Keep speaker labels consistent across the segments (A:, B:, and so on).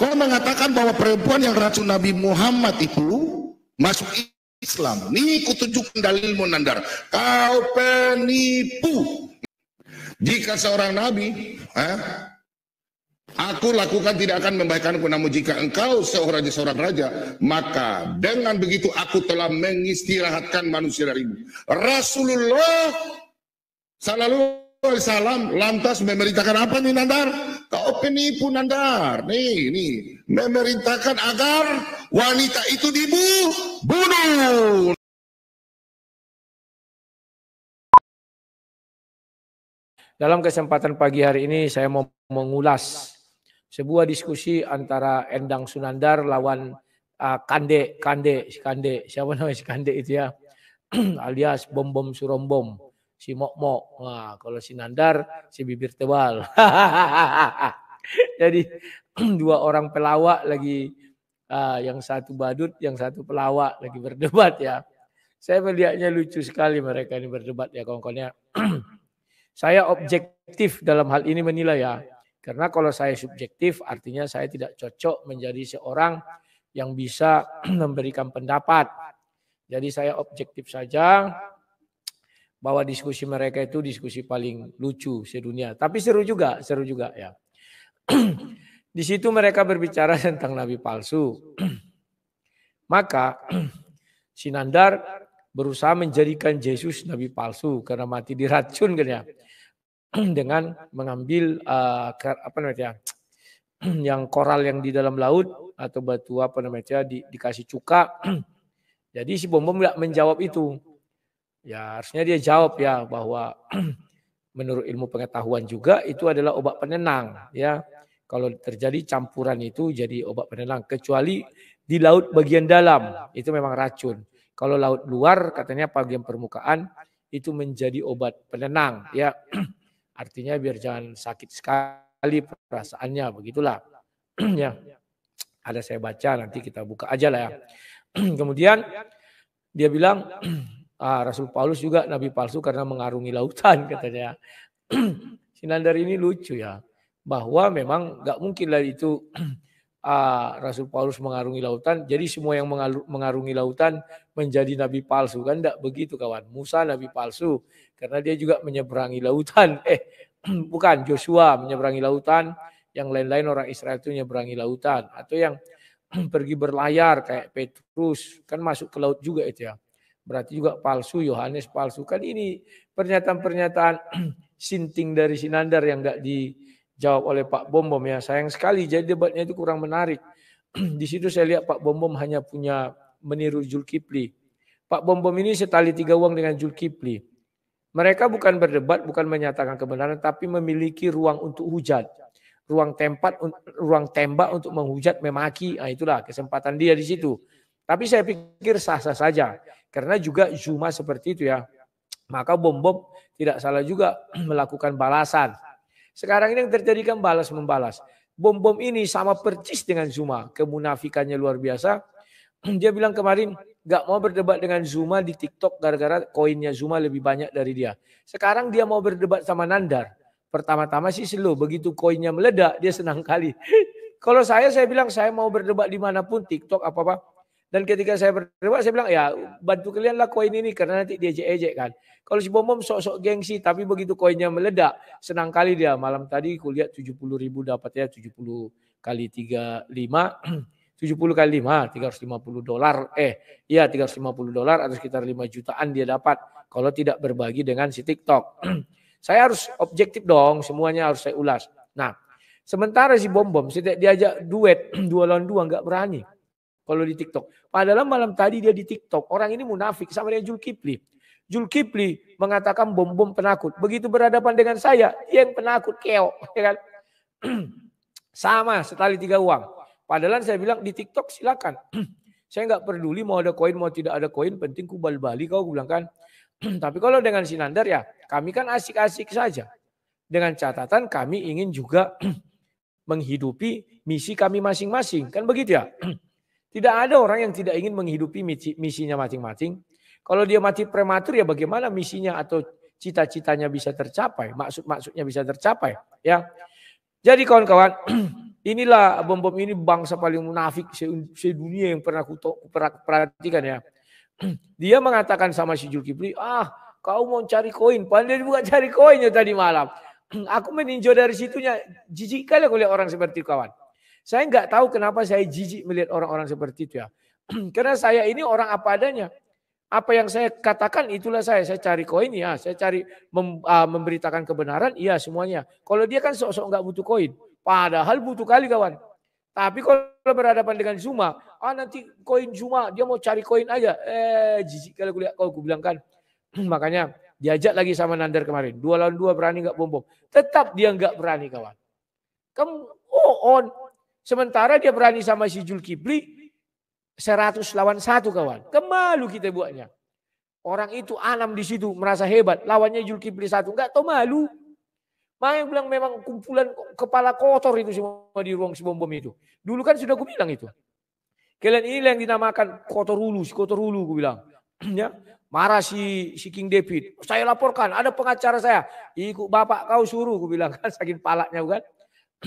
A: Anda mengatakan bahwa perempuan yang racun Nabi Muhammad itu masuk Islam. Nih kutunjukkan dalilmu Nandar. Kau penipu. Jika seorang nabi, aku lakukan tidak akan membahayakanku, namun jika engkau seorang raja, maka dengan begitu aku telah mengistirahatkan manusia darimu. Rasulullah Sallallahu Alaihi Wasallam lantas memerintahkan apa nih Nandar? Kau penipu Nandar. Nih, memerintahkan agar wanita itu dibunuh.
B: Dalam kesempatan pagi hari ini saya mau mengulas sebuah diskusi antara Endang Sunandar lawan Kande, siapa namanya si Kande itu ya, alias Bom Surombom, si Mok. Nah, kalau si Nandar si bibir tebal. Jadi dua orang pelawak lagi, yang satu badut, yang satu pelawak lagi berdebat ya. Saya melihatnya lucu sekali mereka ini berdebat ya kawan-kawannya. Saya objektif dalam hal ini menilai ya. Karena kalau saya subjektif artinya saya tidak cocok menjadi seorang yang bisa memberikan pendapat. Jadi saya objektif saja bahwa diskusi mereka itu diskusi paling lucu sedunia. Tapi seru juga ya. Di situ mereka berbicara tentang nabi palsu. Maka Sinandar berusaha menjadikan Yesus nabi palsu karena mati diracun kan ya. Dengan mengambil yang koral yang di dalam laut atau batu dikasih cuka. Jadi si Bom nggak menjawab itu. Ya harusnya dia jawab ya bahwa menurut ilmu pengetahuan juga itu adalah obat penenang ya. Kalau terjadi campuran itu jadi obat penenang, kecuali di laut bagian dalam itu memang racun. Kalau laut luar katanya bagian permukaan itu menjadi obat penenang ya. Artinya biar jangan sakit sekali perasaannya, begitulah. Ya, ada saya baca, nanti kita buka aja lah ya. Kemudian dia bilang, Rasul Paulus juga nabi palsu karena mengarungi lautan katanya. Sinandar ini lucu ya, bahwa memang nggak mungkin lah itu Rasul Paulus mengarungi lautan, jadi semua yang mengarungi lautan menjadi nabi palsu, kan enggak begitu kawan. Musa nabi palsu karena dia juga menyeberangi lautan. Bukan, Joshua menyeberangi lautan, yang lain-lain orang Israel itu menyeberangi lautan. Atau yang pergi berlayar kayak Petrus, kan masuk ke laut juga itu ya. Berarti juga palsu, Yohanes palsu. Kan ini pernyataan-pernyataan sinting dari Sinandar yang enggak dijawab oleh Pak Bom ya. Sayang sekali, jadi debatnya itu kurang menarik. Di situ saya lihat Pak Bom hanya punya meniru Zulkifli. Pak Bom ini setali tiga uang dengan Zulkifli. Mereka bukan berdebat, bukan menyatakan kebenaran, tapi memiliki ruang untuk hujat. Ruang tembak untuk menghujat, memaki. Nah, itulah kesempatan dia di situ. Tapi saya pikir sah-sah saja. Karena juga Zuma seperti itu ya. Maka Bom tidak salah juga melakukan balasan. Sekarang ini yang terjadi kan balas-membalas. Bom ini sama persis dengan Zuma. Kemunafikannya luar biasa. Dia bilang kemarin gak mau berdebat dengan Zuma di TikTok gara-gara koinnya Zuma lebih banyak dari dia. Sekarang dia mau berdebat sama Nandar. Pertama-tama sih slow, begitu koinnya meledak dia senang kali. Kalau saya bilang saya mau berdebat dimanapun, TikTok apa-apa. Dan ketika saya berdebat saya bilang ya bantu kalian lah koin ini karena nanti dia ejek-ejek kan. Kalau si Bom sok-sok gengsi tapi begitu koinnya meledak senang kali dia. Malam tadi kulihat 70.000 dapatnya 70 kali 35. 70 kali 5, $350. Iya $350 atau sekitar 5 jutaan dia dapat kalau tidak berbagi dengan si TikTok. Saya harus objektif dong, semuanya harus saya ulas. Nah, sementara si Bom setiap diajak duet 2 lawan 2 nggak berani kalau di TikTok. Padahal malam tadi dia di TikTok, orang ini munafik sama dengan Zulkifli. Zulkifli mengatakan Bom penakut. Begitu berhadapan dengan saya, dia yang penakut keok, ya kan? Sama setali 3 uang. Padahal saya bilang di TikTok silakan. Saya nggak peduli mau ada koin mau tidak ada koin, penting ku bal-bali kau bilang kan. Tapi kalau dengan Sinandar ya kami kan asik-asik saja. Dengan catatan kami ingin juga menghidupi misi kami masing-masing. Kan begitu ya. Tidak ada orang yang tidak ingin menghidupi misinya masing-masing. Kalau dia mati prematur ya bagaimana misinya atau cita-citanya bisa tercapai, maksud-maksudnya bisa tercapai. Ya. Jadi kawan-kawan, inilah bom-bom ini bangsa paling munafik sedunia yang pernah aku perhatikan ya. Dia mengatakan sama si Zulkifli, kau mau cari koin, pandai bukan cari koinnya tadi malam. Aku meninjau dari situnya, jijik kali aku lihat orang seperti itu, kawan. Saya nggak tahu kenapa saya jijik melihat orang-orang seperti itu ya. Karena saya ini orang apa adanya. Apa yang saya katakan itulah saya cari koin ya, saya cari memberitakan kebenaran, iya semuanya. Kalau dia kan sok-sok nggak butuh koin, padahal butuh kali kawan. Tapi kalau berhadapan dengan Zuma, nanti koin Zuma, dia mau cari koin aja. Jijik kali aku lihat kau, aku bilang kan. Makanya diajak lagi sama Nandar kemarin, 2 lawan 2 berani nggak bom-bom. Tetap dia nggak berani kawan. Kamu on. Sementara dia berani sama si Zulkifli 100 lawan 1 kawan. Kemalu kita buatnya. Orang itu 6 di situ merasa hebat. Lawannya Zulkifli 1. Enggak tahu malu. Makanya bilang memang kumpulan kepala kotor itu semua di ruang si bom-bom itu. Dulu kan sudah aku bilang itu. Kalian ini yang dinamakan kotor hulu aku bilang. Ya. Marah si King David. Saya laporkan, ada pengacara saya. Ikut bapak kau suruh, aku bilang kan. Saking palaknya bukan.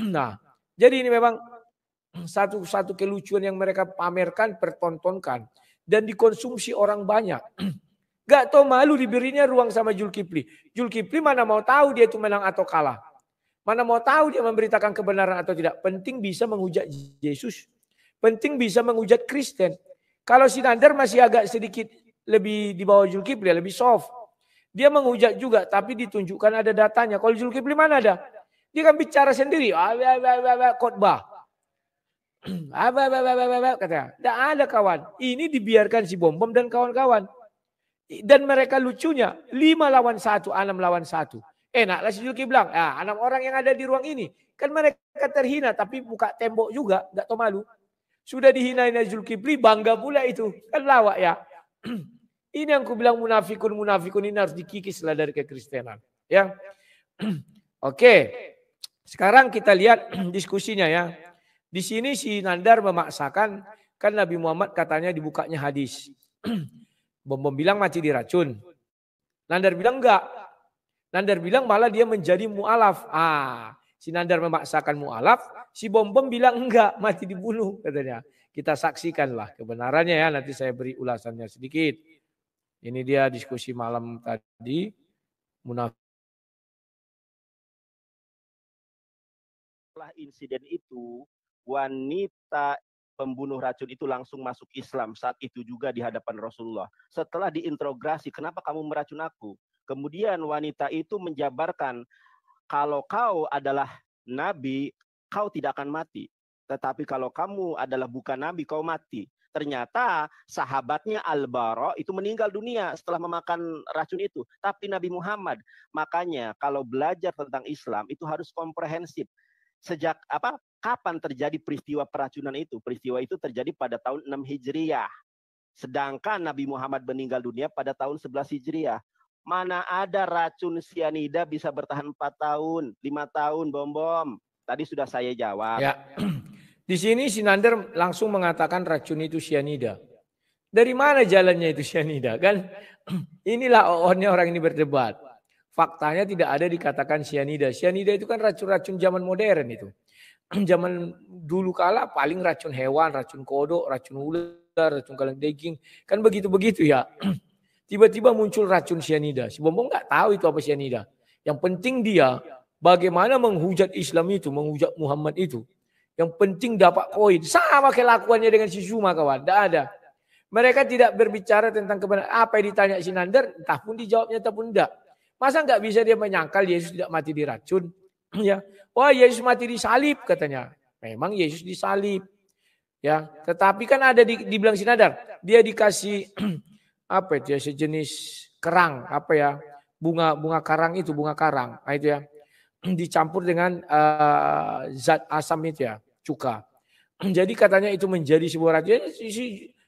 B: Nah, jadi ini memang satu kelucuan yang mereka pamerkan, pertontonkan, dan dikonsumsi orang banyak. Gak tahu malu diberinya ruang sama Zulkifli. Zulkifli mana mau tahu dia itu menang atau kalah. Mana mau tahu dia memberitakan kebenaran atau tidak. Penting bisa menghujat Yesus. Penting bisa menghujat Kristen. Kalau si Nandar masih agak sedikit lebih di bawah Zulkifli, lebih soft. Dia menghujat juga, tapi ditunjukkan ada datanya. Kalau Zulkifli mana ada? Dia kan bicara sendiri. Khotbah. Katanya, tidak ada kawan. Ini dibiarkan si bom-bom dan kawan-kawan. Dan mereka lucunya 5 lawan 1, 6 lawan 1. Enaklah si Zulkifli bilang, 6 orang yang ada di ruang ini. Kan mereka terhina, tapi buka tembok juga, nggak tahu malu. Sudah dihinain Zulkifli, bangga pula itu. Kan lawak ya. Ini yang aku bilang munafikun ini harus dikikislah dari kekristenan. Ya. Oke. Sekarang kita lihat diskusinya ya. Di sini si Nandar memaksakan, kan Nabi Muhammad katanya dibukanya hadis. Bom-bom bilang mati diracun. Nandar bilang enggak. Nandar bilang malah dia menjadi mu'alaf. Si Nandar memaksakan mu'alaf, si bom-bom bilang enggak, mati dibunuh katanya. Kita saksikanlah kebenarannya ya, nanti saya beri ulasannya sedikit. Ini dia diskusi malam tadi. Munafik.
C: Setelah insiden itu, wanita pembunuh racun itu langsung masuk Islam saat itu juga di hadapan Rasulullah. Setelah diinterogasi, kenapa kamu meracun aku? Kemudian wanita itu menjabarkan, kalau kau adalah nabi, kau tidak akan mati. Tetapi kalau kamu adalah bukan nabi, kau mati. Ternyata sahabatnya Al-Bara itu meninggal dunia setelah memakan racun itu. Tapi Nabi Muhammad, makanya kalau belajar tentang Islam itu harus komprehensif. Sejak kapan terjadi peristiwa peracunan itu? Peristiwa itu terjadi pada tahun 6 Hijriah. Sedangkan Nabi Muhammad meninggal dunia pada tahun 11 Hijriah. Mana ada racun sianida bisa bertahan 4 tahun, 5 tahun, bom-bom. Tadi sudah saya jawab.
B: Ya. Di sini si Nandar langsung mengatakan racun itu sianida. Dari mana jalannya itu sianida? Kan inilah ohnya orang ini berdebat. Faktanya tidak ada dikatakan sianida. Sianida itu kan racun-racun zaman modern itu. Zaman dulu kala paling racun hewan, racun kodok, racun ular, racun kaleng daging. Kan begitu-begitu ya. Tiba-tiba muncul racun sianida. Si bom-bom nggak tahu itu apa sianida. Yang penting dia bagaimana menghujat Islam itu, menghujat Muhammad itu. Yang penting dapat koin. Sama kelakuannya dengan si Zuma kawan. Tidak ada. Mereka tidak berbicara tentang kebenaran. Apa yang ditanya si Nandar, entah pun dijawabnya ataupun tidak. Masa nggak bisa dia menyangkal Yesus tidak mati diracun? Ya, wah Yesus mati disalib katanya. Memang Yesus disalib. Ya, tetapi kan ada dibilang si Nandar, dia dikasih apa itu ya, sejenis kerang, apa ya, bunga karang itu, bunga karang. Nah, itu ya. Dicampur dengan zat asam itu ya, cuka. Jadi katanya itu menjadi sebuah racun.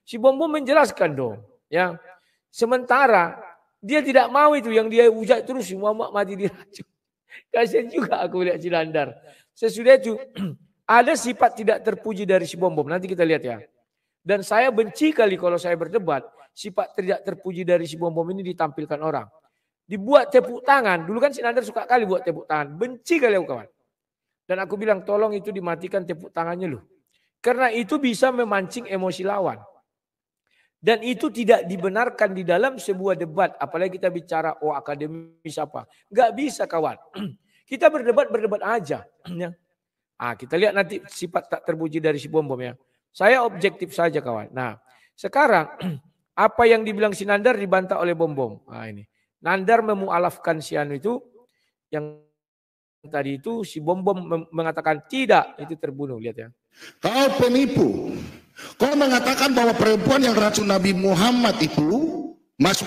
B: Si bom-bom menjelaskan dong, ya. Sementara dia tidak mau itu, yang dia hujat terus Muhammad mati diracun. Kasian juga aku lihat si Nandar. Sesudah itu ada sifat tidak terpuji dari si bom-bom. Nanti kita lihat ya. Dan saya benci kali kalau saya berdebat, sifat tidak terpuji dari si bom-bom ini ditampilkan orang. Dibuat tepuk tangan. Dulu kan si Nandar suka kali buat tepuk tangan. Benci kali aku kawan. Dan aku bilang tolong itu dimatikan tepuk tangannya loh. Karena itu bisa memancing emosi lawan. Dan itu tidak dibenarkan di dalam sebuah debat. Apalagi kita bicara akademis apa. Nggak bisa kawan. Kita berdebat aja. Kita lihat nanti sifat tak terpuji dari si Bom Bom ya. Saya objektif saja kawan. Nah sekarang apa yang dibilang si Nandar dibantah oleh Bom Bom. Nah ini. Nandar memualafkan si Anu itu. Yang tadi itu si Bom Bom mengatakan tidak. Itu terbunuh. Lihat ya.
A: Kau penipu. Kau mengatakan bahwa perempuan yang racun Nabi Muhammad itu masuk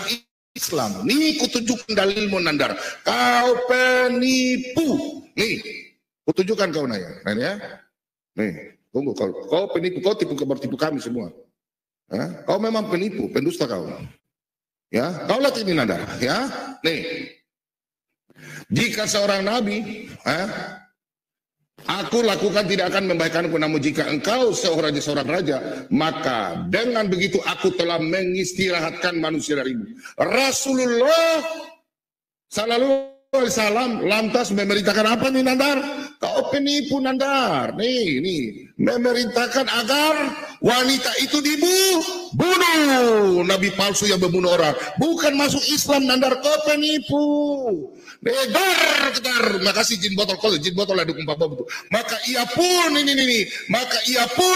A: Islam. Nih kutunjukkan dalilmu Nandar. Kau penipu. Nih, kutunjukkan kau nanya. Ya. Nih, tunggu kau penipu. Kau tipu kami semua. Kau memang penipu, pendusta kau. Ya, kau lihat ini Nandar. Ya, nih. Jika seorang nabi, aku lakukan tidak akan membahayakanku, namun jika engkau seorang raja, maka dengan begitu aku telah mengistirahatkan manusia darimu. Rasulullah sallallahu alaihi wasallam lantas memerintahkan apa nih Nandar? Kau penipu Nandar. Nih, memerintahkan agar wanita itu dibunuh. Nabi palsu yang membunuh orang. Bukan masuk Islam Nandar, kau penipu. Kedar, makasih jin botol ada kumpa bom itu. Maka ia pun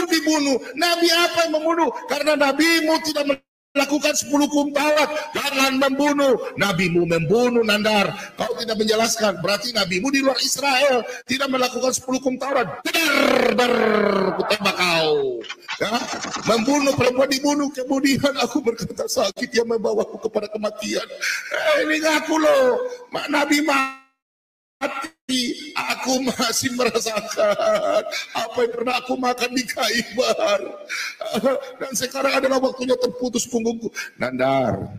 A: dibunuh. Nabi apa yang membunuh? Karena nabimu tidak melakukan 10 hukum Taurat. Jangan membunuh. Nabimu membunuh Nandar. Kau tidak menjelaskan. Berarti nabimu di luar Israel tidak melakukan 10 hukum Taurat. Kutembak kau. Ya, membunuh perempuan dibunuh. Kemudian aku berkata sakit yang membawaku kepada kematian. Ini ngaku loh. Nabi mati. Aku masih merasakan apa yang pernah aku makan di Khaybar. Dan sekarang adalah waktunya terputus punggungku. Nandar,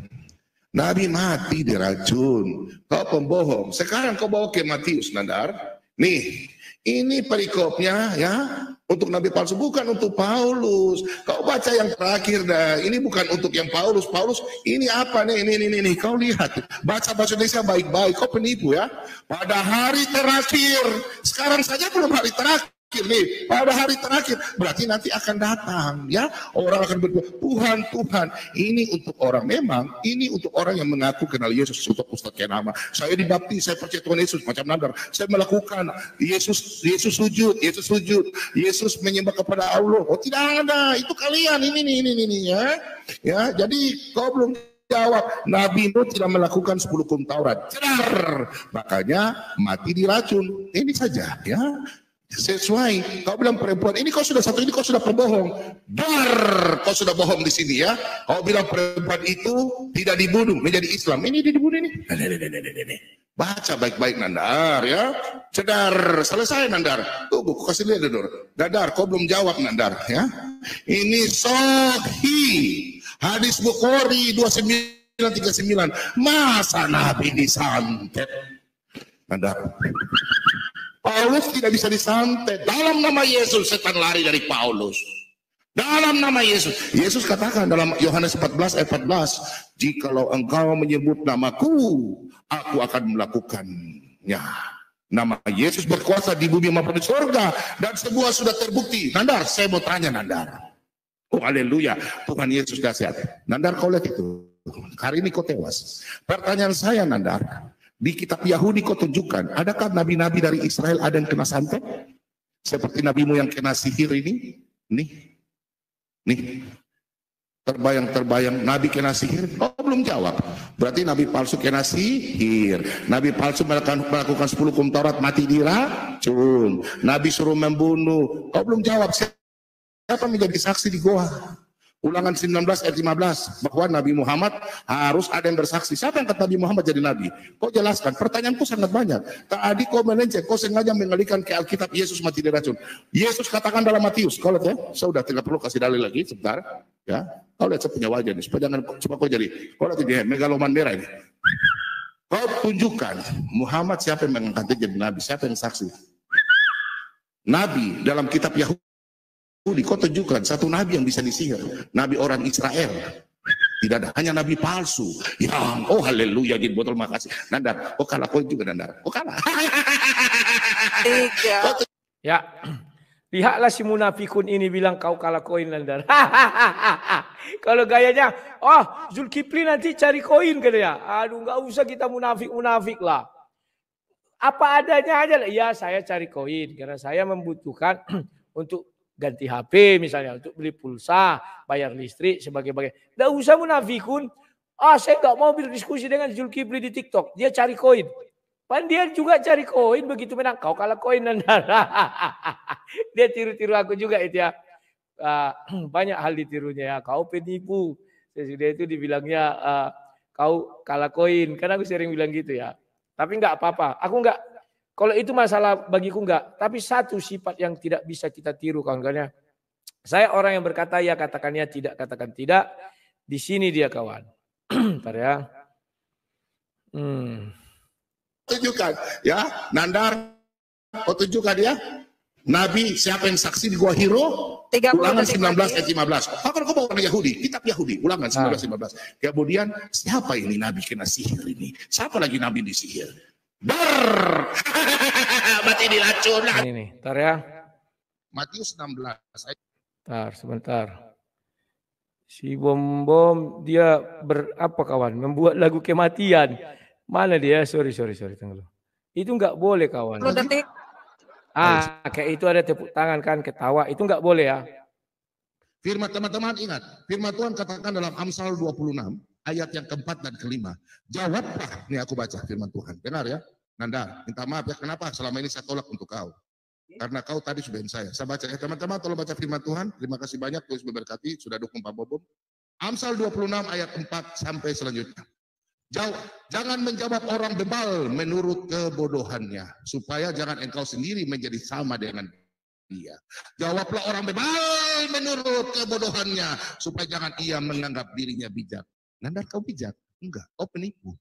A: Nabi mati diracun. Kau pembohong. Sekarang kau bawa ke Matius Nandar. Nih, ini perikopnya ya. Untuk Nabi palsu, bukan untuk Paulus. Kau baca yang terakhir dah. Ini bukan untuk yang Paulus. Ini apa nih? Ini. Kau lihat. Baca bahasa Indonesia baik-baik. Kau penipu ya. Pada hari terakhir. Sekarang saja belum hari terakhir nih. Pada hari terakhir. Berarti nanti akan datang ya. Orang akan berdoa. Tuhan. Ini untuk orang. Memang ini untuk orang yang mengaku kenal Yesus. Untuk Ustaz Kenama. Saya dibaptis. Saya percaya Tuhan Yesus. Macam Nandar. Saya melakukan. Yesus sujud. Yesus menyembah kepada Allah. Oh tidak ada. Itu kalian. Ini ya. Ya. Jadi kau belum jawab. Nabi Nuh tidak melakukan 10 hukum Taurat. Cerar. Makanya mati diracun. Ini saja ya. Sesuai. Kau bilang perempuan ini kau sudah pembohong. Kau sudah bohong di sini ya. Kau bilang perempuan itu tidak dibunuh menjadi Islam. Ini dibunuh ini. Baca baik-baik Nandar ya. Cedar. Selesai Nandar. Tunggu kau kasih lihat dulu. Dadar kau belum jawab Nandar ya. Ini Sahih. Hadis Bukhari 2939. Masa Nabi disantet? Nandar. Paulus tidak bisa disantet. Dalam nama Yesus setan lari dari Paulus. Dalam nama Yesus. Yesus katakan dalam Yohanes 14 ayat 14. Jikalau engkau menyebut namaku, aku akan melakukannya. Nama Yesus berkuasa di bumi maupun di surga. Dan semua sudah terbukti. Nandar, saya mau tanya Nandar. Oh haleluya. Tuhan Yesus dahsyat. Nandar kau lihat itu. Hari ini kau tewas. Pertanyaan saya Nandar. Di kitab Yahudi kau tunjukkan, adakah nabi-nabi dari Israel ada yang kena santet? Seperti nabimu yang kena sihir ini? Nih. Terbayang, nabi kena sihir? Kau belum jawab. Berarti nabi palsu kena sihir. Nabi palsu melakukan 10 hukum Taurat, mati diracun. Nabi suruh membunuh. Kau belum jawab. Siapa menjadi saksi di goa? Ulangan 19 ayat 15 bahwa Nabi Muhammad harus ada yang bersaksi. Siapa yang kata Nabi Muhammad jadi Nabi? Kau jelaskan. Pertanyaanku sangat banyak. Tadi kau melenceng, kau sengaja mengalihkan ke Alkitab Yesus mati diracun. Yesus katakan dalam Matius. Kau lihat ya, saya sudah tidak perlu kasih dalil lagi sebentar. Ya, kau lihat saya punya wajah nih. Supaya jangan coba kau jadi. Kau lihat ini megaloman merah ini. Kau tunjukkan Muhammad siapa yang mengangkat dia jadi Nabi, siapa yang saksi? Nabi dalam kitab Yahudi. Kau tunjukkan satu nabi yang bisa disihir, nabi orang Israel. Tidak ada, hanya nabi palsu. Oh haleluya, jin botol makasih. Nandar, kau kalah kau juga Nandar. Kau kalah.
B: Ya, lihatlah si munafikun ini bilang kau kalah koin Nandar. Kalau gayanya, oh Zulkifli nanti cari koin katanya. Aduh nggak usah kita munafik lah. Apa adanya aja lah. Ya saya cari koin karena saya membutuhkan untuk ganti HP misalnya, untuk beli pulsa, bayar listrik, sebagai-bagai. Nggak usah munafikun. Saya nggak mau berdiskusi dengan Zulkifli di TikTok. Dia cari koin. Pan dia juga cari koin, begitu menang. Kau kalah koin Nandar. Dia tiru-tiru aku juga itu ya. Banyak hal ditirunya ya. Kau penipu. Sesudah itu dibilangnya kau kalah koin. Karena aku sering bilang gitu ya. Tapi enggak apa-apa. Aku enggak, kalau itu masalah bagiku enggak. Tapi satu sifat yang tidak bisa kita tiru kawan-kawannya. Saya orang yang berkata ya katakan ya, tidak katakan tidak. Di sini dia kawan. Bentar ya.
A: Tunjukkan ya, Nandar. Kau tunjukkan ya. Nabi siapa yang saksi di Gua Hiro? Ulangan 19 ayat 15. Apa kau bawa orang Yahudi? Kitab Yahudi. Ulangan 19 15. Kemudian siapa ini Nabi kena sihir ini? Siapa lagi Nabi disihir? Mati dilacun.
B: Ini nih, bentar ya.
A: Matius 16.
B: Sebentar. Si Bom dia berapa kawan? Membuat lagu kematian. Mana dia? Sorry, tunggu. Itu enggak boleh kawan.
D: 10 detik.
B: Kayak itu ada tepuk tangan kan, ketawa. Itu enggak boleh ya.
A: Firman teman-teman ingat, firman Tuhan katakan dalam Amsal 26 ayat yang keempat dan kelima. Jawablah, ini aku baca firman Tuhan. Benar ya? Nanda, minta maaf ya kenapa selama ini saya tolak untuk kau. Karena kau tadi sudah saya. Saya baca ya teman-teman, tolong baca firman Tuhan. Terima kasih banyak Tuhan memberkati, sudah dukung Pak Bobom. Amsal 26 ayat 4 sampai selanjutnya. Jangan menjawab orang bebal menurut kebodohannya, supaya jangan engkau sendiri menjadi sama dengan dia. Jawablah orang bebal menurut kebodohannya, supaya jangan ia menganggap dirinya bijak. Nandar kau bijak? Enggak, kau penipu.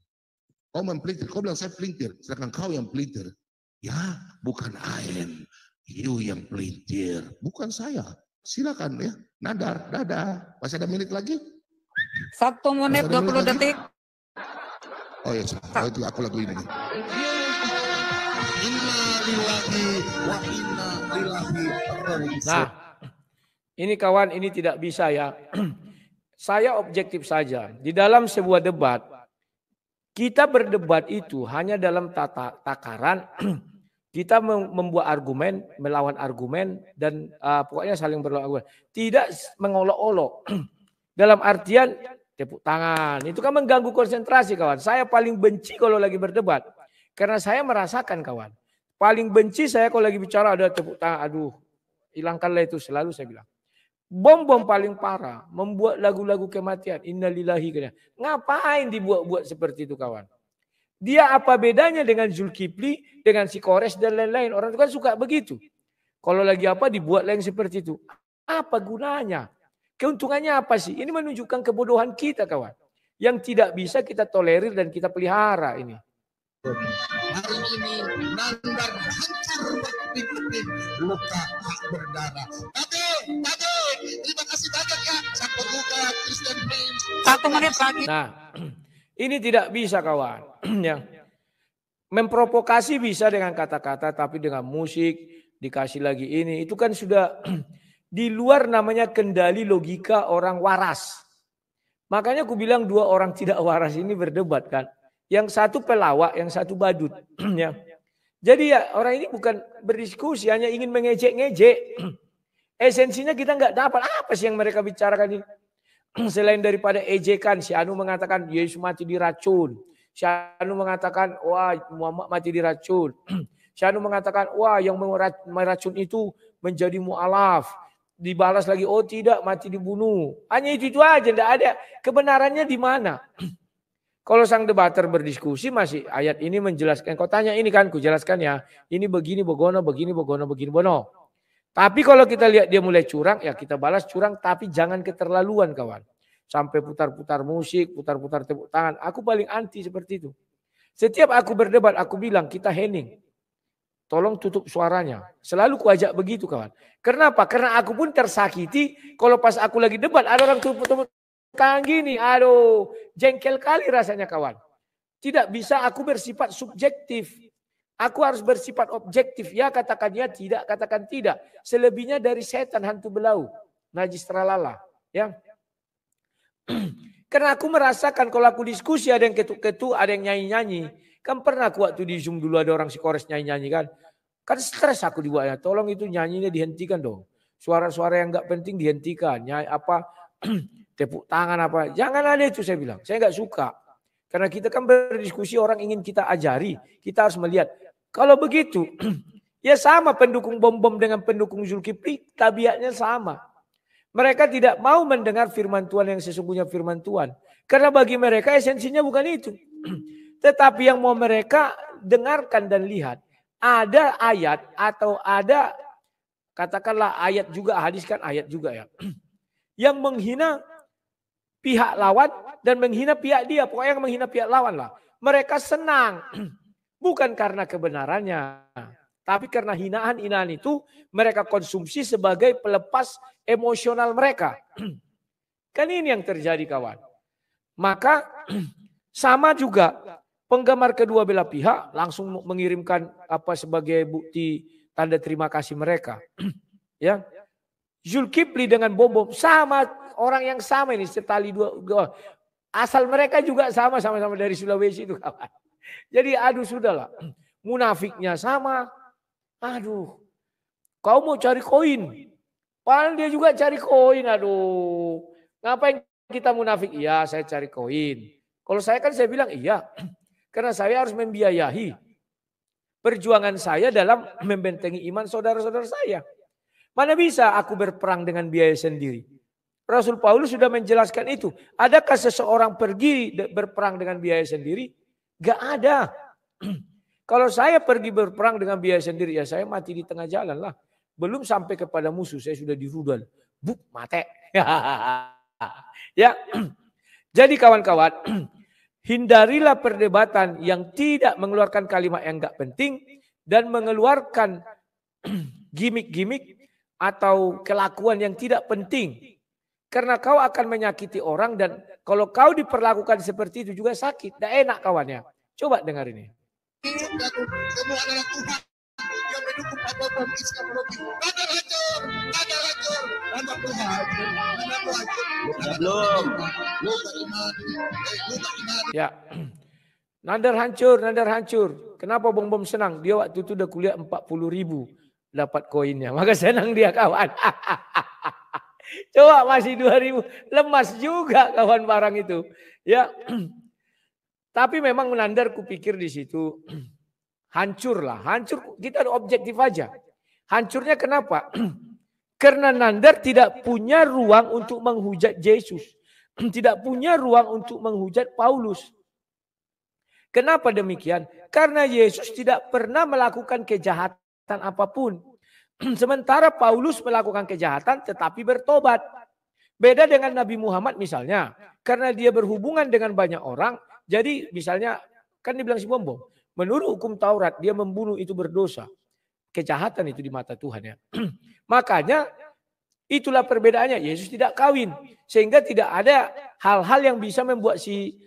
A: Kau mempelintir, kau bilang saya pelintir, sedangkan kau yang pelintir. Ya, bukan Aen, you yang pelintir, bukan saya. Silakan ya, Nandar, dadah. Masih ada menit lagi?
D: 1 menit 20 detik.
A: Oh ya, itu aku lagu ini.
B: Nah, ini kawan, ini tidak bisa ya. Saya objektif saja. Di dalam sebuah debat, kita berdebat itu hanya dalam takaran kita membuat argumen, melawan argumen, dan pokoknya saling berlawan argumen. Tidak mengolok-olok. Dalam artian tepuk tangan. Itu kan mengganggu konsentrasi kawan. Saya paling benci kalau lagi berdebat. Karena saya merasakan kawan. Paling benci saya kalau lagi bicara ada tepuk tangan. Aduh, hilangkanlah itu, selalu saya bilang. Bom paling parah. Membuat lagu-lagu kematian. Innalillahi. Ngapain dibuat-buat seperti itu kawan? Dia apa bedanya dengan Zulkifli, dengan si Kores dan lain-lain. Orang itu kan suka begitu. Kalau lagi apa dibuat yang seperti itu. Apa gunanya? Keuntungannya apa sih? Ini menunjukkan kebodohan kita kawan. Yang tidak bisa kita tolerir dan kita pelihara ini.
A: Hari ini Nandar hancur berpindah luka berdarah. Terima kasih banyak ya. Sampai jumpa Christian Prince.
D: 1 menit lagi.
B: Nah, ini tidak bisa kawan. Ya. Memprovokasi bisa dengan kata-kata, tapi dengan musik, dikasih lagi ini. Itu kan sudah di luar namanya kendali logika orang waras. Makanya aku bilang 2 orang tidak waras ini berdebat kan. Yang satu pelawak, yang satu badut. Ya. Jadi ya orang ini bukan berdiskusi, hanya ingin mengejek-ngejek. Esensinya kita nggak dapat apa sih yang mereka bicarakan ini. Selain daripada ejekan, si Anu mengatakan Yesus mati diracun. Si Anu mengatakan wah Muhammad mati diracun. Si Anu mengatakan wah yang meracun itu menjadi mu'alaf. Dibalas lagi, oh tidak, mati dibunuh. Hanya itu aja, tidak ada kebenarannya di mana. Kalau sang debater berdiskusi masih ayat ini menjelaskan. Kau tanya ini kan, ku jelaskan ya. Ini begini begono, begini begono, begini bono. Tapi kalau kita lihat dia mulai curang, ya kita balas curang. Tapi jangan keterlaluan kawan. Sampai putar-putar musik, putar-putar tepuk tangan. Aku paling anti seperti itu. Setiap aku berdebat, aku bilang kita hening. Tolong tutup suaranya. Selalu kuajak begitu kawan. Kenapa? Karena aku pun tersakiti. Kalau pas aku lagi debat ada orang tutup tangan gini. Aduh, jengkel kali rasanya kawan. Tidak bisa aku bersifat subjektif. Aku harus bersifat objektif. Ya katakan ya, tidak katakan tidak. Selebihnya dari setan hantu belau. Najis tralala. Ya. Karena aku merasakan kalau aku diskusi ada yang ketuk-ketuk, ada yang nyanyi-nyanyi. Kan pernah aku waktu di Zoom dulu ada orang psikores nyanyi-nyanyi kan. Kan stres aku dibuatnya. Tolong itu nyanyinya dihentikan dong. Suara-suara yang enggak penting dihentikan. Nyanyi apa tepuk tangan apa. Jangan ada itu saya bilang. Saya enggak suka. Karena kita kan berdiskusi orang ingin kita ajari. Kita harus melihat. Kalau begitu, ya sama pendukung bom-bom dengan pendukung Zulkifli, tabiatnya sama. Mereka tidak mau mendengar firman Tuhan yang sesungguhnya firman Tuhan. Karena bagi mereka esensinya bukan itu. Tetapi yang mau mereka dengarkan dan lihat. Ada ayat atau ada, katakanlah ayat juga, hadis kan ayat juga ya. Yang menghina pihak lawan dan menghina pihak dia. Pokoknya yang menghina pihak lawan lah. Mereka senang. Bukan karena kebenarannya. Tapi karena hinaan-hinaan itu mereka konsumsi sebagai pelepas emosional mereka. Kan ini yang terjadi kawan. Maka sama juga penggemar kedua belah pihak langsung mengirimkan apa sebagai bukti tanda terima kasih mereka. Ya. Zulkifli dengan bom-bom sama orang yang sama ini setali dua. Asal mereka juga sama-sama dari Sulawesi itu kawan. Jadi aduh sudahlah. Munafiknya sama. Aduh. Kau mau cari koin. Padahal dia juga cari koin. Aduh. Ngapain kita munafik? Iya saya cari koin. Kalau saya kan saya bilang iya. Karena saya harus membiayai perjuangan saya dalam membentengi iman saudara-saudara saya. Mana bisa aku berperang dengan biaya sendiri. Rasul Paulus sudah menjelaskan itu. Adakah seseorang pergi berperang dengan biaya sendiri? Gak ada. Kalau saya pergi berperang dengan biaya sendiri, ya saya mati di tengah jalan lah. Belum sampai kepada musuh, saya sudah dirudal. Buk, mate. Ya. Jadi kawan-kawan, hindarilah perdebatan yang tidak mengeluarkan kalimat yang gak penting dan mengeluarkan gimmick-gimmick atau kelakuan yang tidak penting. Karena kau akan menyakiti orang dan kalau kau diperlakukan seperti itu juga sakit. Tidak enak kawannya. Coba dengar ini.
A: Semua adalah Tuhan yang mendukung Pak Bambang Islam Robi. Anda hancur, Anda hancur, Anda Tuhan, Anda hancur.
C: Belum.
B: Ya. Nandar hancur. Kenapa bom-bom senang? Dia waktu itu udah kuliah 40.000 dapat koinnya. Maka senang dia kawan. Coba masih 2.000, lemas juga kawan barang itu. Ya. Tapi memang Nandar kupikir di situ hancur lah. Hancur, kita objektif aja. Hancurnya kenapa? Karena Nandar tidak punya ruang untuk menghujat Yesus. Tidak punya ruang untuk menghujat Paulus. Kenapa demikian? Karena Yesus tidak pernah melakukan kejahatan apapun. Sementara Paulus melakukan kejahatan tetapi bertobat. Beda dengan Nabi Muhammad misalnya. Karena dia berhubungan dengan banyak orang. Jadi misalnya kan dibilang si bom-bom. Menurut hukum Taurat dia membunuh itu berdosa. Kejahatan itu di mata Tuhan ya. Makanya itulah perbedaannya. Yesus tidak kawin. Sehingga tidak ada hal-hal yang bisa membuat si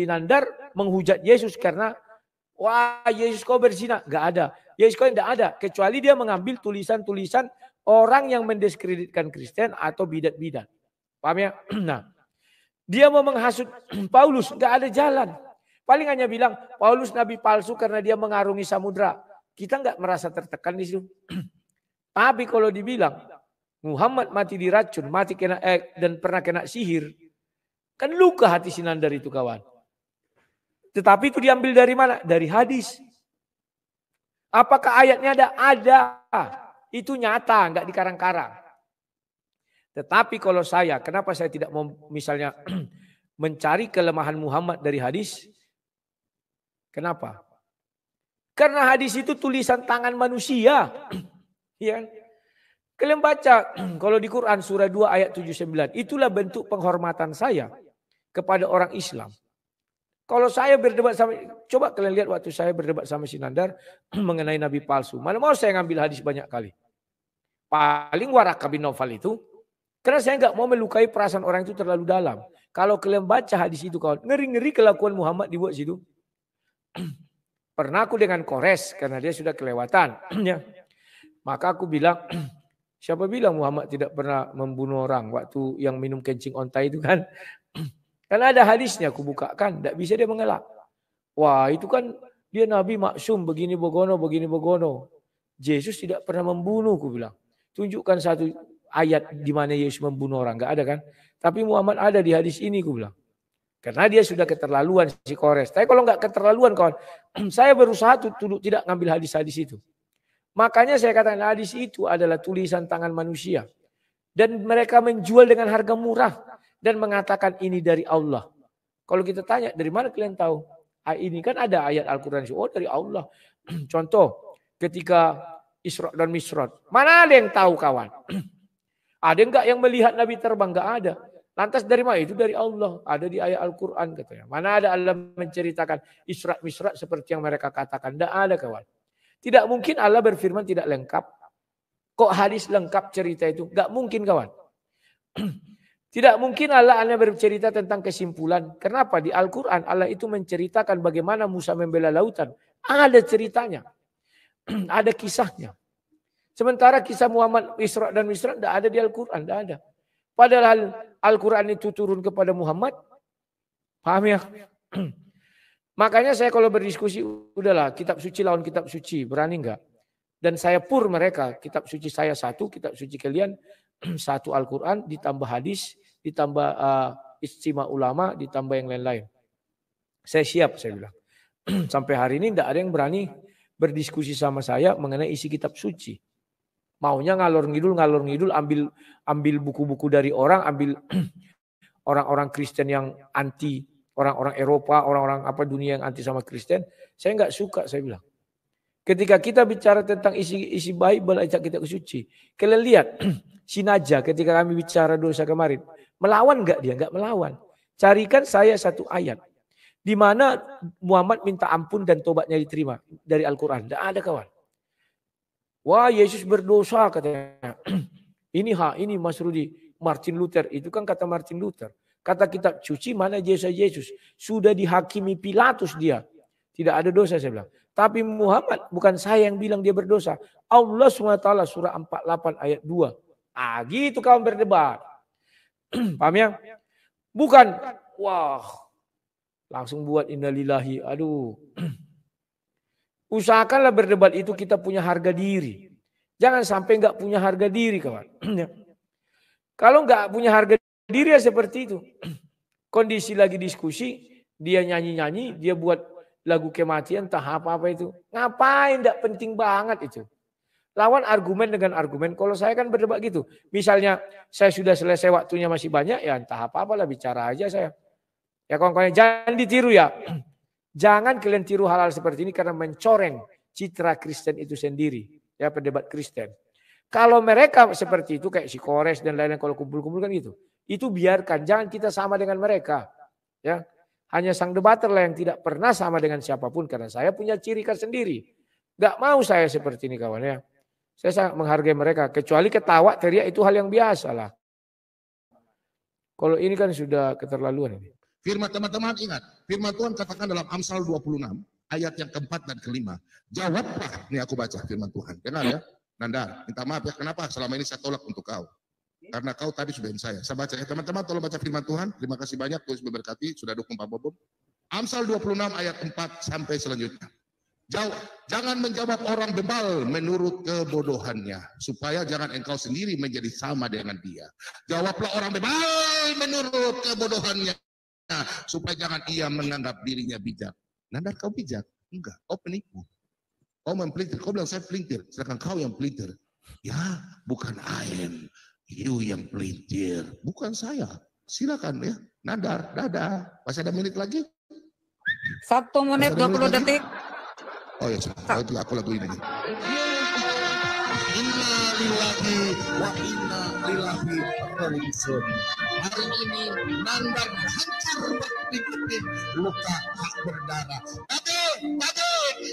B: Nandar menghujat Yesus. Karena wah Yesus kau berzina. Gak ada. Yesus kau tidak ada. Kecuali dia mengambil tulisan-tulisan orang yang mendiskreditkan Kristen atau bidat-bidat. Paham ya? Nah, dia mau menghasut Paulus. Gak ada jalan. Paling hanya bilang Paulus nabi palsu karena dia mengarungi samudra. Kita nggak merasa tertekan di situ. Tapi kalau dibilang Muhammad mati diracun, mati kena dan pernah kena sihir, kan luka hati si Nandar itu kawan. Tetapi itu diambil dari mana? Dari hadis. Apakah ayatnya ada? Ada. Itu nyata, nggak dikarang-karang. Tetapi kalau saya, kenapa saya tidak mau misalnya mencari kelemahan Muhammad dari hadis? Kenapa? Karena hadis itu tulisan tangan manusia. Ya. Kalian baca kalau di Quran surah 2 ayat 79. Itulah bentuk penghormatan saya kepada orang Islam. Kalau saya berdebat sama, coba kalian lihat waktu saya berdebat sama si Nandar mengenai nabi palsu. Mana mau saya ngambil hadis banyak kali. Paling Waraqah bin Naufal itu. Karena saya nggak mau melukai perasaan orang itu terlalu dalam. Kalau kalian baca hadis itu kawan, ngeri-ngeri kelakuan Muhammad dibuat situ. Pernah aku dengan Kores karena dia sudah kelewatan. Ya. Maka aku bilang, siapa bilang Muhammad tidak pernah membunuh orang waktu yang minum kencing onta itu kan? Karena ada hadisnya aku bukakan, tidak bisa dia mengelak. Wah itu kan dia Nabi maksum begini begono, begini begono. Yesus tidak pernah membunuh, aku bilang. Tunjukkan satu ayat di mana Yesus membunuh orang, enggak ada kan? Tapi Muhammad ada di hadis ini, aku bilang. Karena dia sudah keterlaluan si Kores. Tapi kalau enggak keterlaluan kawan, saya berusaha untuk tidak ngambil hadis-hadis itu. Makanya saya katakan hadis itu adalah tulisan tangan manusia. Dan mereka menjual dengan harga murah. Dan mengatakan ini dari Allah. Kalau kita tanya dari mana kalian tahu? Ini kan ada ayat Al-Quran. Oh dari Allah. Contoh ketika Isra dan Mi'raj. Mana ada yang tahu kawan? Ada enggak yang melihat Nabi terbang? Enggak ada. Lantas dari mana? Itu dari Allah. Ada di ayat Al-Quran katanya. Mana ada Allah menceritakan Isra Mi'raj seperti yang mereka katakan? Enggak ada kawan. Tidak mungkin Allah berfirman tidak lengkap. Kok hadis lengkap cerita itu? Enggak mungkin kawan. Tidak mungkin Allah hanya bercerita tentang kesimpulan. Kenapa? Di Al-Quran Allah itu menceritakan bagaimana Musa membela lautan. Ada ceritanya. Ada kisahnya. Sementara kisah Muhammad Isra dan Mi'raj tidak ada di Al-Quran. Tidak ada. Padahal Al-Quran itu turun kepada Muhammad. Paham ya? Makanya saya kalau berdiskusi, udahlah kitab suci lawan kitab suci. Berani enggak? Dan saya pur mereka. Kitab suci saya satu, kitab suci kalian satu Al-Quran, ditambah hadis, ditambah istimewa ulama, ditambah yang lain-lain. Saya siap, saya bilang. Sampai hari ini tidak ada yang berani berdiskusi sama saya mengenai isi kitab suci. Maunya ngalor ngidul, ambil buku-buku dari orang, ambil orang-orang Kristen yang anti, orang-orang Eropa, orang-orang apa dunia yang anti sama Kristen. Saya nggak suka, saya bilang. Ketika kita bicara tentang isi Bible, ajak kita ke suci. Kalian lihat, si Najah ketika kami bicara dosa kemarin, melawan nggak dia? Nggak melawan. Carikan saya satu ayat di mana Muhammad minta ampun dan tobatnya diterima dari Al-Quran. Tidak ada kawan. Wah Yesus berdosa katanya. Ini Mas Rudi, Martin Luther. Itu kan kata Martin Luther. Kata kitab suci mana Yesus. Sudah dihakimi Pilatus dia. Tidak ada dosa saya bilang. Tapi Muhammad bukan saya yang bilang dia berdosa. Allah SWT surah 48 ayat 2. Gitu kawan berdebat. Paham ya? Bukan. Wah. Langsung buat innalillahi. Aduh. Usahakanlah berdebat itu kita punya harga diri. Jangan sampai enggak punya harga diri kawan. Kalau enggak punya harga diri ya seperti itu. Kondisi lagi diskusi, dia nyanyi-nyanyi, dia buat lagu kematian, entah apa-apa itu. Ngapain, enggak penting banget itu. Lawan argumen dengan argumen. Kalau saya kan berdebat gitu. Misalnya saya sudah selesai waktunya masih banyak, ya entah apa-apalah bicara aja saya. Ya kawan-kawan jangan ditiru ya. Jangan kalian tiru hal-hal seperti ini karena mencoreng citra Kristen itu sendiri. Ya pendebat Kristen. Kalau mereka seperti itu kayak si Kores dan lain-lain kalau kumpul-kumpul kan gitu. Itu biarkan. Jangan kita sama dengan mereka. Ya. Hanya sang debater lah yang tidak pernah sama dengan siapapun. Karena saya punya ciri khas sendiri. Gak mau saya seperti ini kawan ya. Saya sangat menghargai mereka. Kecuali ketawa teriak itu hal yang biasa lah. Kalau ini kan sudah keterlaluan ini.
A: Firman teman-teman ingat, firman Tuhan katakan dalam Amsal 26 ayat yang keempat dan kelima. Jawablah, ini aku baca firman Tuhan. Dengar ya, Nanda, minta maaf ya, kenapa selama ini saya tolak untuk kau? Karena kau tadi sudah saya baca ya, teman-teman tolong baca firman Tuhan. Terima kasih banyak, Tuhan memberkati, sudah dukung Pak Bobo. Amsal 26 ayat 4 sampai selanjutnya. Jangan menjawab orang bebal menurut kebodohannya, supaya jangan engkau sendiri menjadi sama dengan dia. Jawablah orang bebal menurut kebodohannya, supaya jangan ia menganggap dirinya bijak. Nanda kau bijak? Enggak, kau penipu. Kau mempelintir, kau bilang saya pelintir, sedangkan kau yang pelintir. Ya, bukan ayam, you yang pelintir, bukan saya. Silakan ya, Nandar, dadah. Masih ada menit lagi?
D: 1 menit 20 detik.
A: Oh ya, itu aku lagu ini. Inna lillahi wa inna ilaihi raji'un. Hari ini Nandar hancur berpikir luka tak berdarah. Tadi,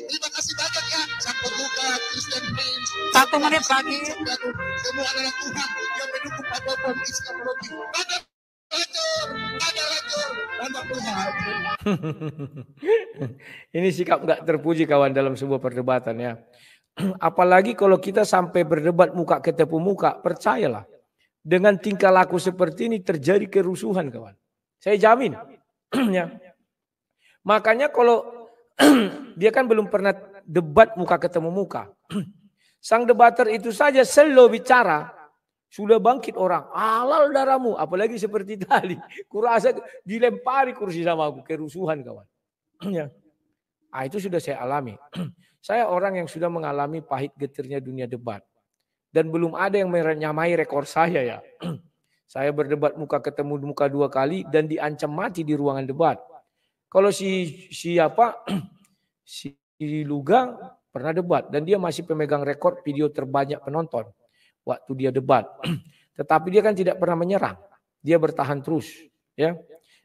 A: terima kasih banyak ya. Sampai buka Christian Prince.
D: 1 menit lagi.
A: Semua adalah Tuhan yang mendukung Pak Bobo Islam Robi. Nandar hancur.
B: Ini sikap nggak terpuji kawan dalam sebuah perdebatan ya. Apalagi kalau kita sampai berdebat muka ketemu muka, percayalah. Dengan tingkah laku seperti ini terjadi kerusuhan kawan. Saya jamin. Ya. Makanya kalau dia kan belum pernah debat muka ketemu muka. Sang debater itu saja slow bicara, sudah bangkit orang. Halal darahmu, apalagi seperti tadi. Kurasa dilempari kursi sama aku, kerusuhan kawan. Ya. Ah, itu sudah saya alami. Saya orang yang sudah mengalami pahit getirnya dunia debat. Dan belum ada yang menyamai rekor saya ya. Saya berdebat muka ketemu muka 2 kali dan diancam mati di ruangan debat. Kalau siapa si Lugang pernah debat dan dia masih pemegang rekor video terbanyak penonton waktu dia debat. Tetapi dia kan tidak pernah menyerang. Dia bertahan terus, ya.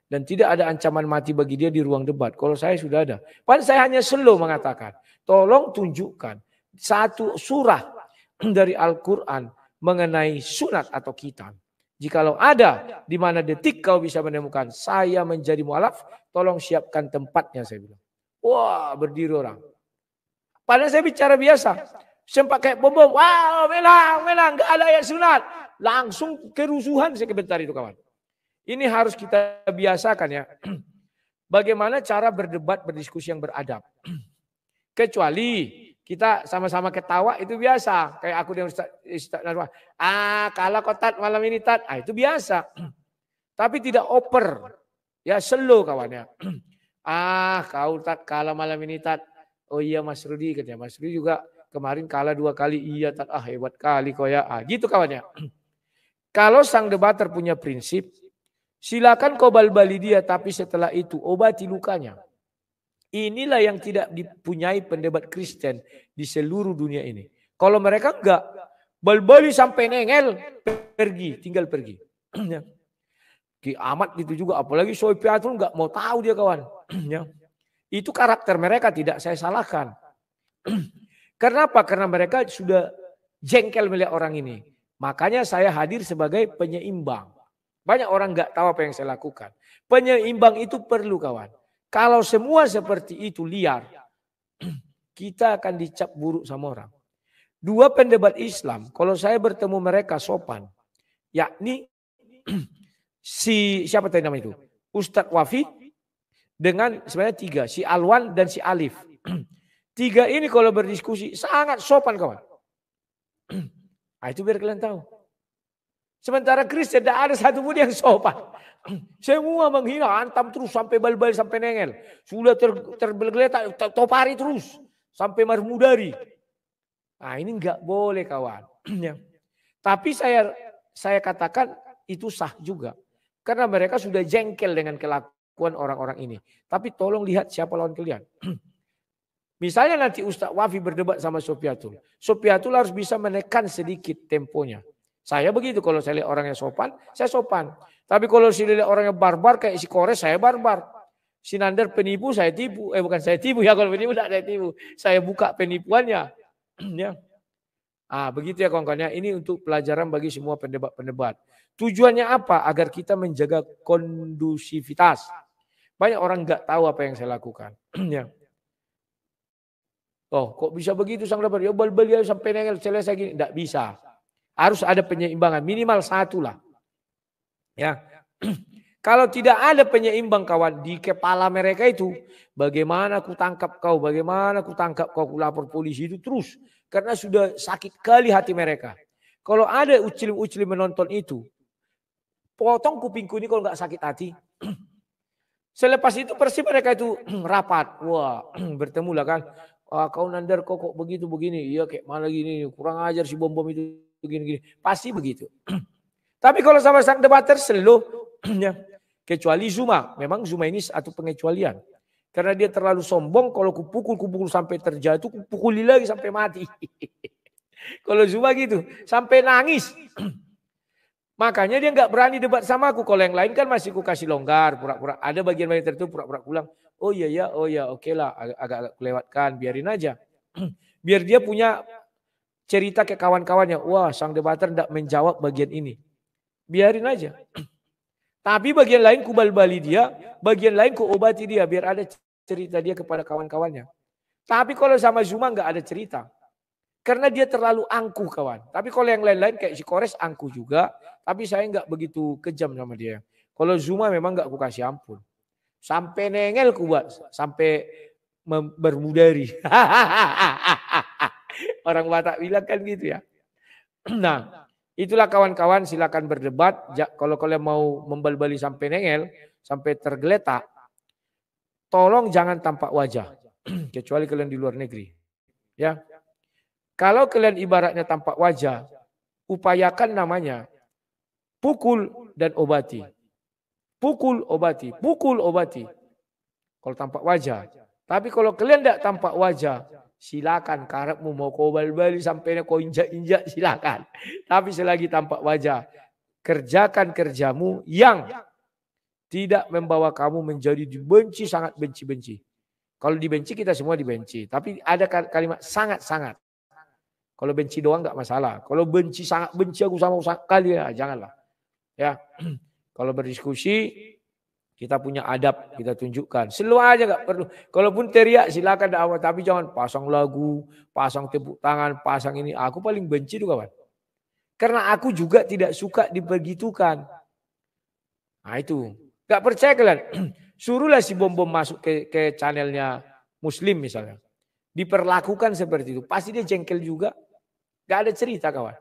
B: Dan tidak ada ancaman mati bagi dia di ruang debat. Kalau saya sudah ada. Padahal saya hanya slow mengatakan, tolong tunjukkan satu surah dari Al-Quran mengenai sunat atau khitan. Jikalau ada di mana detik kau bisa menemukan saya menjadi mualaf, tolong siapkan tempatnya, saya bilang. Wah, berdiri orang. Padahal saya bicara biasa. Sempat kayak bom, wow, melang, nggak ada ayat sunat. Langsung kerusuhan sebentar itu kawan. Ini harus kita biasakan ya. Bagaimana cara berdebat, berdiskusi yang beradab. Kecuali kita sama-sama ketawa itu biasa. Kayak aku dengan Ustaz Narwa. Kalah kok Tat malam ini Tat. Itu biasa. Tapi tidak oper. Ya slow kawannya. Kau Tat kalah malam ini Tat. Oh iya Mas Rudi katanya. Mas Rudi juga kemarin kalah 2 kali. Iya Tat. Hebat kali kau ya. Gitu kawannya. Kalau sang debater punya prinsip. Silakan kau bal-bali dia. Tapi setelah itu obati lukanya. Inilah yang tidak dipunyai pendebat Kristen di seluruh dunia ini. Kalau mereka enggak, bal-bali sampai nengel, pergi, tinggal pergi. Ki Ahmad gitu juga, apalagi Soe Piatul enggak mau tahu dia kawan. Itu karakter mereka, tidak saya salahkan. Kenapa? Karena mereka sudah jengkel melihat orang ini. Makanya saya hadir sebagai penyeimbang. Banyak orang enggak tahu apa yang saya lakukan. Penyeimbang itu perlu kawan. Kalau semua seperti itu liar, kita akan dicap buruk sama orang. 2 pendebat Islam, kalau saya bertemu mereka sopan, yakni siapa tadi nama itu? Ustadz Wafi dengan sebenarnya 3, si Alwan dan si Alif. 3 ini kalau berdiskusi sangat sopan kawan. Itu biar kalian tahu. Sementara Kristen tidak ada satu pun yang sopan. Semua menghina, antam terus sampai bal-bal sampai nengel. Sudah tergeletak, topari terus sampai marmudari. Ini enggak boleh kawan. Tapi saya katakan itu sah juga. Karena mereka sudah jengkel dengan kelakuan orang-orang ini. Tapi tolong lihat siapa lawan kalian. Misalnya nanti Ustaz Wafi berdebat sama Sofiatul. Sofiatul harus bisa menekan sedikit temponya. Saya begitu, kalau saya lihat orang yang sopan, saya sopan. Tapi kalau saya lihat orang yang barbar kayak si Kores, saya barbar. Si Nander penipu, saya tipu. Bukan saya tipu ya, kalau penipu tidak saya tipu. Saya buka penipuannya. Ya. Begitu ya kawan-kawan. Ini untuk pelajaran bagi semua pendebat-pendebat. Tujuannya apa? Agar kita menjaga kondusivitas. Banyak orang nggak tahu apa yang saya lakukan. Ya. Kok bisa begitu sang debat? Ya bal-bal sampai nengel selesai gini. Tidak bisa. Harus ada penyeimbangan, minimal 1 lah. Ya. Kalau tidak ada penyeimbang kawan di kepala mereka itu, bagaimana aku tangkap kau, bagaimana aku tangkap kau, aku lapor polisi itu terus. Karena sudah sakit kali hati mereka. Kalau ada ucil-ucil menonton itu, potong kupingku ini kalau nggak sakit hati. Selepas itu persis mereka itu rapat. Wah, bertemulah kan. Kau Nandar kok begitu begini. Iya kayak mana gini, kurang ajar si bom-bom itu. Begini-gini, pasti begitu. Tapi kalau sama sang debater slow, kecuali Zuma. Memang Zuma ini satu pengecualian. Karena dia terlalu sombong, kalau kupukul sampai terjatuh, kupukuli lagi sampai mati. Kalau Zuma gitu, sampai nangis. Makanya dia nggak berani debat sama aku. Kalau yang lain kan masih ku kasih longgar, pura-pura. Ada bagian-bagian tertentu pura-pura pulang. Oh iya, oke lah, agak kelewatkan, biarin aja. Biar dia punya cerita ke kawan-kawannya, wah sang debater tidak menjawab bagian ini. Biarin aja. Tapi bagian lain ku bal-bali dia, bagian lain ku obati dia biar ada cerita dia kepada kawan-kawannya. Tapi kalau sama Zuma nggak ada cerita. Karena dia terlalu angkuh kawan. Tapi kalau yang lain-lain kayak si Kores angkuh juga. Tapi saya nggak begitu kejam sama dia. Kalau Zuma memang nggak ku kasih ampun. Sampai nengel ku buat. Sampai bermudari. Orang Batak bilang kan gitu ya. Nah itulah kawan-kawan, silakan berdebat. Kalau kalian mau membal-bali sampai nengel, sampai tergeletak, tolong jangan tampak wajah. Kecuali kalian di luar negeri. Ya. Kalau kalian ibaratnya tampak wajah, upayakan namanya pukul dan obati. Pukul, obati. Pukul, obati. Kalau tampak wajah. Tapi kalau kalian tidak tampak wajah, silakan karepmu mau kau bal-bali sampai kau injak-injak silakan. Tapi selagi tampak wajah, kerjakan kerjamu yang tidak membawa kamu menjadi dibenci, sangat benci-benci. Kalau dibenci kita semua dibenci. Tapi ada kalimat sangat-sangat. Kalau benci doang nggak masalah. Kalau benci sangat benci aku sama sekali ya janganlah. Ya, kalau berdiskusi kita punya adab, kita tunjukkan. Slow aja nggak perlu. Kalaupun teriak silakan dakwah, tapi jangan pasang lagu, pasang tepuk tangan, pasang ini. Aku paling benci tuh kawan. Karena aku juga tidak suka dibegitukan. Nah itu. Gak percaya kalian. Suruhlah si bom-bom masuk ke channelnya Muslim misalnya. Diperlakukan seperti itu. Pasti dia jengkel juga. Gak ada cerita kawan.